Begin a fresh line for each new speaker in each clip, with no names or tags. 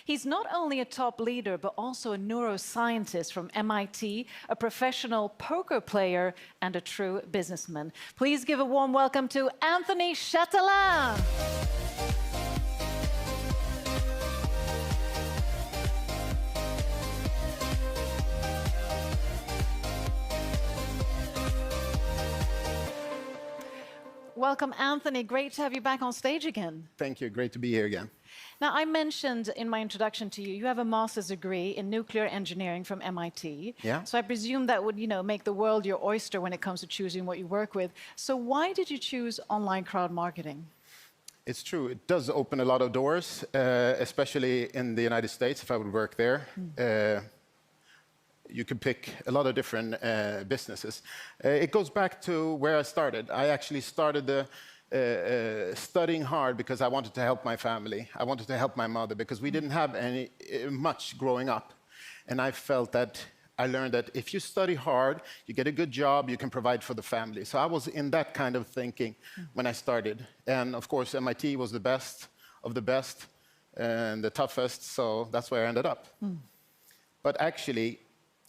He's not only a top leader, but also a neuroscientist from MIT, a professional poker player, and a true businessman. Please give a warm welcome to Anthony Chatelain. Welcome, Anthony. Great to have you back on stage again.
Thank you. Great to be here again.
Now, I mentioned in my introduction to you, you have a master's degree in nuclear engineering from MIT.
Yeah.
So I presume that would, make the world your oyster when it comes to choosing what you work with. So why did you choose online crowd marketing?
It's true. It does open a lot of doors, especially in the United States, if I would work there. You could pick a lot of different businesses. It goes back to where I started. I actually started studying hard because I wanted to help my family. I wanted to help my mother because we didn't have much growing up. And I felt that I learned that if you study hard, you get a good job, you can provide for the family. So I was in that kind of thinking when I started. And of course, MIT was the best of the best and the toughest. So that's where I ended up. But actually,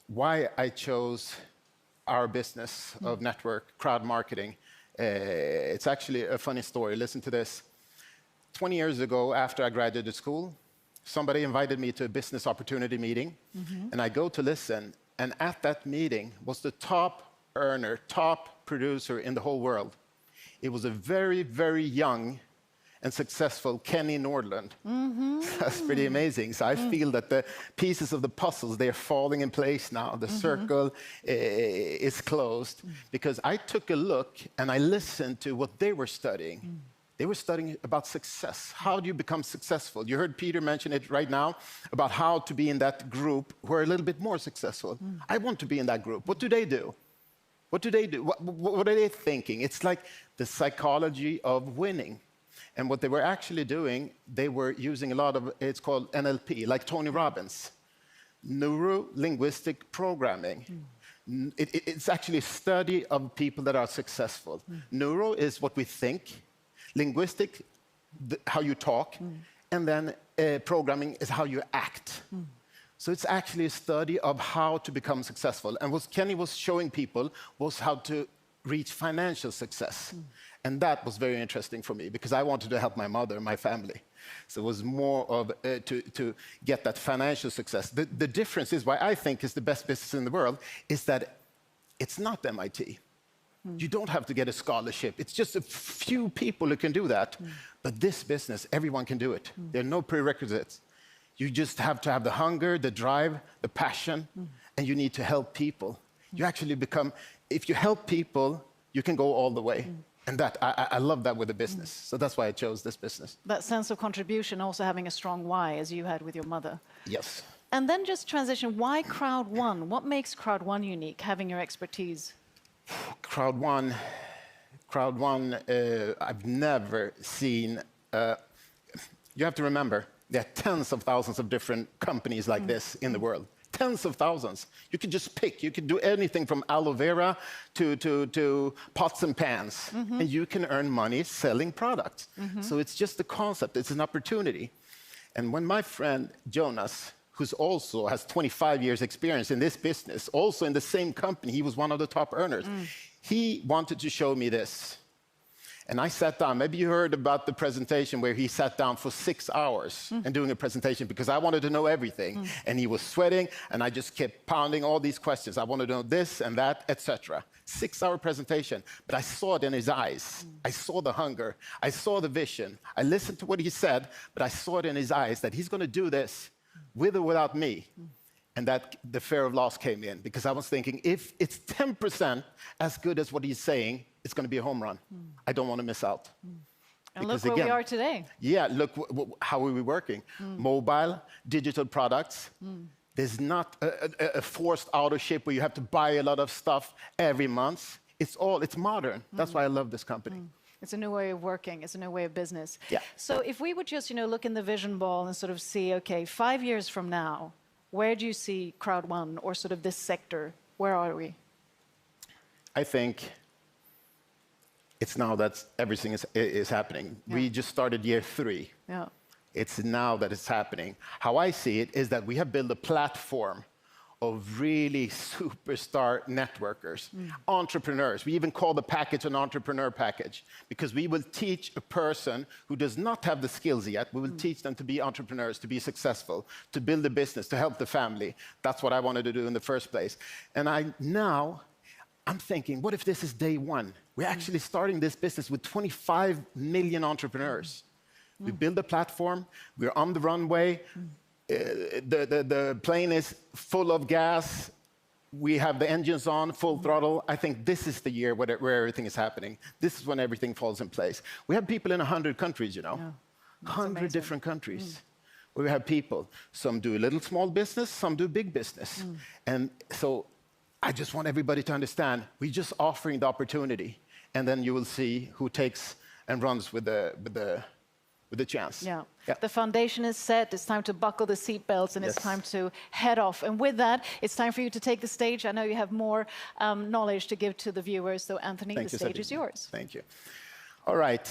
why I chose our business of network crowd marketing, it's actually a funny story. Listen to this. 20 years ago, after I graduated school, somebody invited me to a business opportunity meeting, and I go to listen, and at that meeting was the top earner, top producer in the whole world. It was a very, very young and successful Kenny Nordland. That's pretty amazing. So I feel that the pieces of the puzzles, they're falling in place now. The circle is closed because I took a look and I listened to what they were studying. They were studying about success. How do you become successful? You heard Peter mention it right now about how to be in that group who are a little bit more successful. I want to be in that group. What do they do? What do they do? What are they thinking? It's like the psychology of winning. And what they were actually doing, they were using a lot of, it's called NLP, like Tony Robbins, neuro-linguistic programming. It's actually a study of people that are successful. Neuro is what we think, linguistic, how you talk, and then programming is how you act. So it's actually a study of how to become successful. And what Kenny was showing people was how to reach financial success. And that was very interesting for me because I wanted to help my mother and my family. So it was more of to get that financial success. The difference is why I think is the best business in the world is that it's not MIT. You don't have to get a scholarship. It's just a few people who can do that. But this business, everyone can do it. There are no prerequisites. You just have to have the hunger, the drive, the passion, and you need to help people. You actually become, if you help people, you can go all the way. And that, I love that with the business. So that's why I chose this business.
That sense of contribution, also having a strong why, as you had with your mother.
Yes.
And then just transition, why CROWD1? What makes CROWD1 unique, having your expertise?
CROWD1, I've never seen, you have to remember, there are tens of thousands of different companies like this in the world. Tens of thousands. You can just pick. You can do anything from aloe vera to pots and pans. And you can earn money selling products. So it's just the concept. It's an opportunity. And when my friend Jonas, who's also has 25 years experience in this business, also in the same company, he was one of the top earners. He wanted to show me this. And I sat down. Maybe you heard about the presentation where he sat down for 6 hours and doing a presentation because I wanted to know everything. And he was sweating, and I just kept pounding all these questions. I wanted to know this and that, etc. 6-hour presentation, but I saw it in his eyes. I saw the hunger. I saw the vision. I listened to what he said, but I saw it in his eyes that he's going to do this with or without me. And that the fear of loss came in because I was thinking, if it's 10% as good as what he's saying, it's going to be a home run. I don't want to miss out.
And look where we are today.
Yeah, look how are we working. Mobile, digital products. There's not a forced auto-ship where you have to buy a lot of stuff every month. It's modern. That's why I love this company.
It's a new way of working. It's a new way of business.
Yeah.
So if we would just, look in the vision ball and sort of see, okay, 5 years from now, where do you see CROWD1 or sort of this sector? Where are we?
I think it's now that everything is happening. Yeah. We just started year 3.
Yeah.
It's now that it's happening. How I see it is that we have built a platform of really superstar networkers, entrepreneurs. We even call the package an entrepreneur package because we will teach a person who does not have the skills yet, we will teach them to be entrepreneurs, to be successful, to build a business, to help the family. That's what I wanted to do in the first place. And I'm thinking, what if this is day one? We're actually starting this business with 25 million entrepreneurs. We build a platform, we're on the runway, the plane is full of gas, we have the engines on, full throttle. I think this is the year where everything is happening. This is when everything falls in place. We have people in 100 countries, you know. Yeah, 100 different countries. Where we have people. Some do a little small business, some do big business. And so I just want everybody to understand, we're just offering the opportunity. And then you will see who takes and runs with the chance.
Yeah. The foundation is set. It's time to buckle the seatbelts, and it's time to head off. And with that, it's time for you to take the stage. I know you have more knowledge to give to the viewers. So, Anthony, the stage is yours.
Thank you. All right.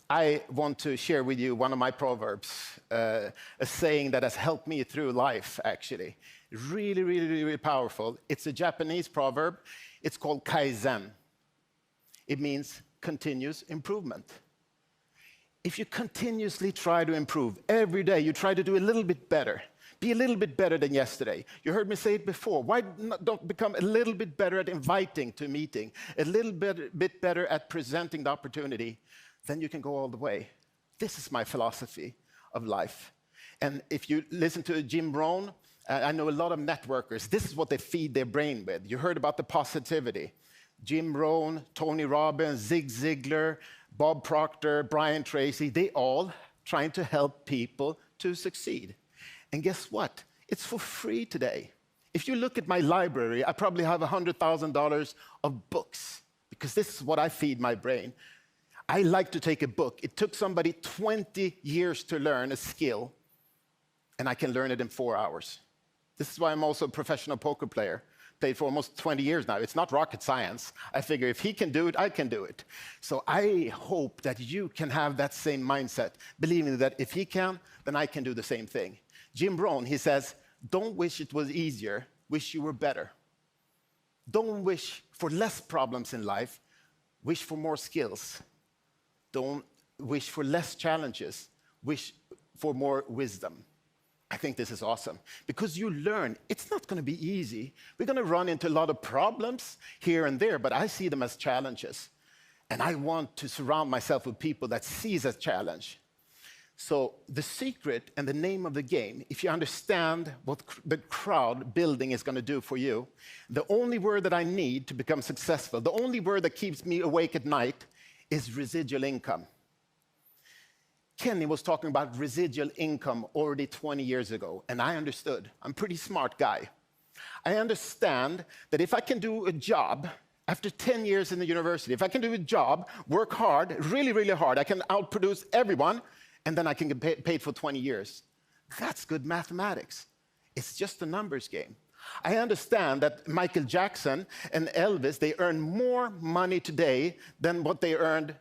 I want to share with you one of my proverbs, a saying that has helped me through life, actually. Really, really, really powerful. It's a Japanese proverb. It's called kaizen. It means continuous improvement. If you continuously try to improve, every day you try to do a little bit better, be a little bit better than yesterday. You heard me say it before. Why don't become a little bit better at inviting to a meeting, a little bit better at presenting the opportunity, then you can go all the way. This is my philosophy of life. And if you listen to Jim Rohn, I know a lot of networkers, this is what they feed their brain with. You heard about the positivity. Jim Rohn, Tony Robbins, Zig Ziglar, Bob Proctor, Brian Tracy, they all trying to help people to succeed. And guess what? It's for free today. If you look at my library, I probably have $100,000 of books because this is what I feed my brain. I like to take a book. It took somebody 20 years to learn a skill, and I can learn it in 4 hours. This is why I'm also a professional poker player. Played for almost 20 years now. It's not rocket science. I figure if he can do it, I can do it. So I hope that you can have that same mindset, believing that if he can, then I can do the same thing. Jim Rohn, he says, don't wish it was easier, wish you were better. Don't wish for less problems in life, wish for more skills. Don't wish for less challenges, wish for more wisdom. I think this is awesome because you learn it's not going to be easy. We're going to run into a lot of problems here and there, but I see them as challenges. And I want to surround myself with people that sees a challenge. So the secret and the name of the game, if you understand what the crowd building is going to do for you, the only word that I need to become successful, the only word that keeps me awake at night is residual income. Kenny was talking about residual income already 20 years ago, and I understood. I'm a pretty smart guy. I understand that if I can do a job after 10 years in the university, if I can do a job, work hard, really, really hard, I can outproduce everyone, and then I can get paid for 20 years. That's good mathematics. It's just a numbers game. I understand that Michael Jackson and Elvis, they earn more money today than what they earned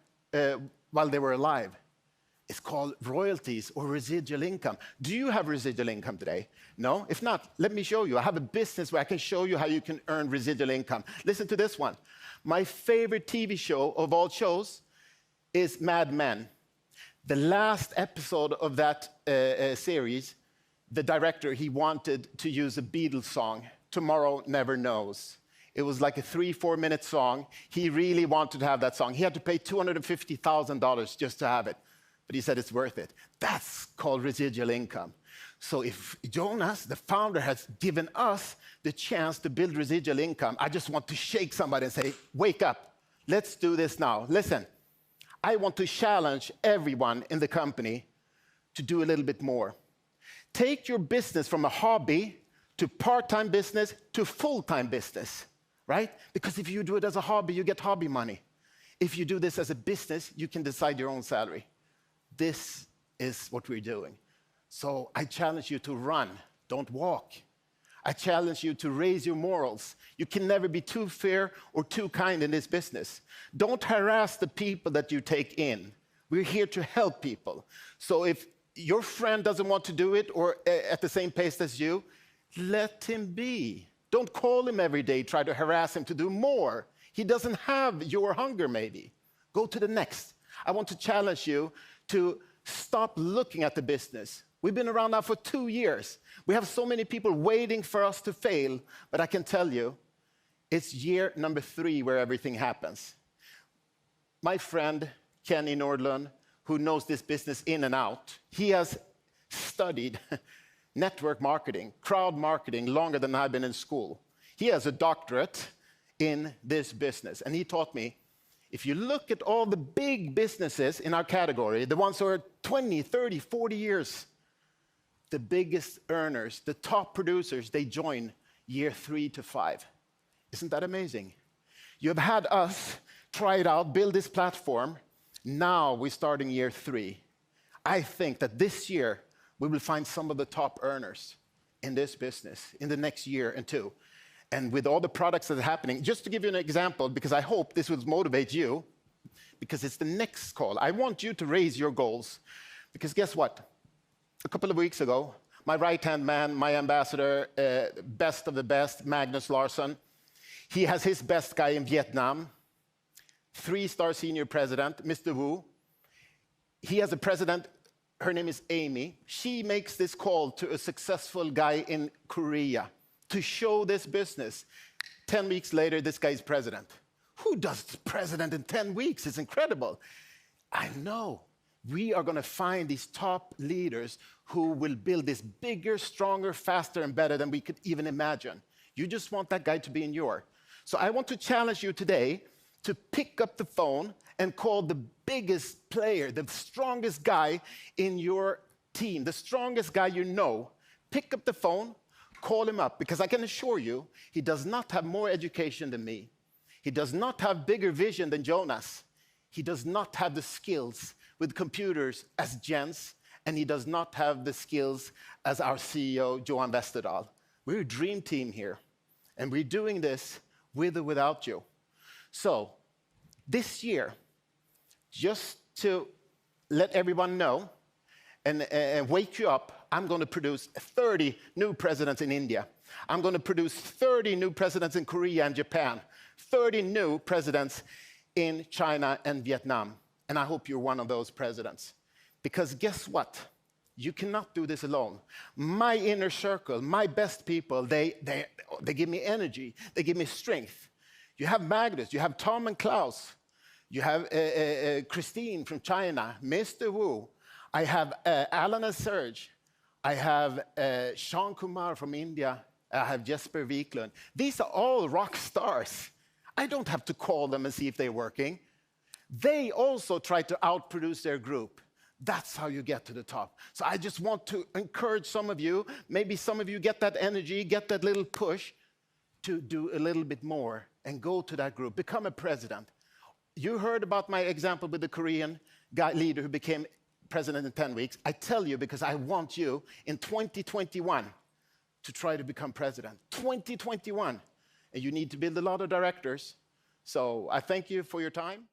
while they were alive. It's called royalties or residual income. Do you have residual income today? No? If not, let me show you. I have a business where I can show you how you can earn residual income. Listen to this one. My favorite TV show of all shows is Mad Men. The last episode of that series, the director, he wanted to use a Beatles song, Tomorrow Never Knows. It was like a 3-4 minute song. He really wanted to have that song. He had to pay $250,000 just to have it. But he said it's worth it. That's called residual income. So if Jonas, the founder, has given us the chance to build residual income, I just want to shake somebody and say, wake up. Let's do this now. Listen, I want to challenge everyone in the company to do a little bit more. Take your business from a hobby to part-time business to full-time business, right? Because if you do it as a hobby, you get hobby money. If you do this as a business, you can decide your own salary. This is what we're doing. So I challenge you to run, don't walk. I challenge you to raise your morals. You can never be too fair or too kind in this business. Don't harass the people that you take in. We're here to help people. So if your friend doesn't want to do it or at the same pace as you, let him be. Don't call him every day, try to harass him to do more. He doesn't have your hunger, maybe. Go to the next. I want to challenge you to stop looking at the business. We've been around now for 2 years. We have so many people waiting for us to fail, but I can tell you, it's year number 3 where everything happens. My friend, Kenny Nordlund, who knows this business in and out, he has studied network marketing, crowd marketing, longer than I've been in school. He has a doctorate in this business, and he taught me, if you look at all the big businesses in our category, the ones who are 20, 30, 40 years, the biggest earners, the top producers, they join year 3 to 5. Isn't that amazing? You have had us try it out, build this platform. Now we're starting year 3. I think that this year we will find some of the top earners in this business in the next year and 2. And with all the products that are happening, just to give you an example, because I hope this will motivate you, because it's the next call. I want you to raise your goals, because guess what? A couple of weeks ago, my right-hand man, my ambassador, best of the best, Magnus Larsson, he has his best guy in Vietnam, 3-star senior president, Mr. Wu. He has a president, her name is Amy. She makes this call to a successful guy in Korea to show this business. 10 weeks later, this guy is president. Who does president in 10 weeks? It's incredible. I know. We are going to find these top leaders who will build this bigger, stronger, faster, and better than we could even imagine. You just want that guy to be in your. So I want to challenge you today to pick up the phone and call the biggest player, the strongest guy in your team, the strongest guy you know. Pick up the phone, call him up, because I can assure you, he does not have more education than me. He does not have bigger vision than Jonas. He does not have the skills with computers as Jens, and he does not have the skills as our CEO, Johan Westerdahl. We're a dream team here, and we're doing this with or without you. So this year, just to let everyone know and wake you up, I'm going to produce 30 new presidents in India. I'm going to produce 30 new presidents in Korea and Japan, 30 new presidents in China and Vietnam. And I hope you're one of those presidents. Because guess what? You cannot do this alone. My inner circle, my best people, they give me energy. They give me strength. You have Magnus, you have Tom and Klaus. You have Christine from China, Mr. Wu. I have Alan and Serge. I have Sean Kumar from India. I have Jesper Wiklund. These are all rock stars. I don't have to call them and see if they're working. They also try to outproduce their group. That's how you get to the top. So I just want to encourage some of you, maybe some of you get that energy, get that little push to do a little bit more and go to that group, become a president. You heard about my example with the Korean guy leader who became president in 10 weeks. I tell you because I want you in 2021 to try to become president. 2021. And you need to build a lot of directors. So I thank you for your time.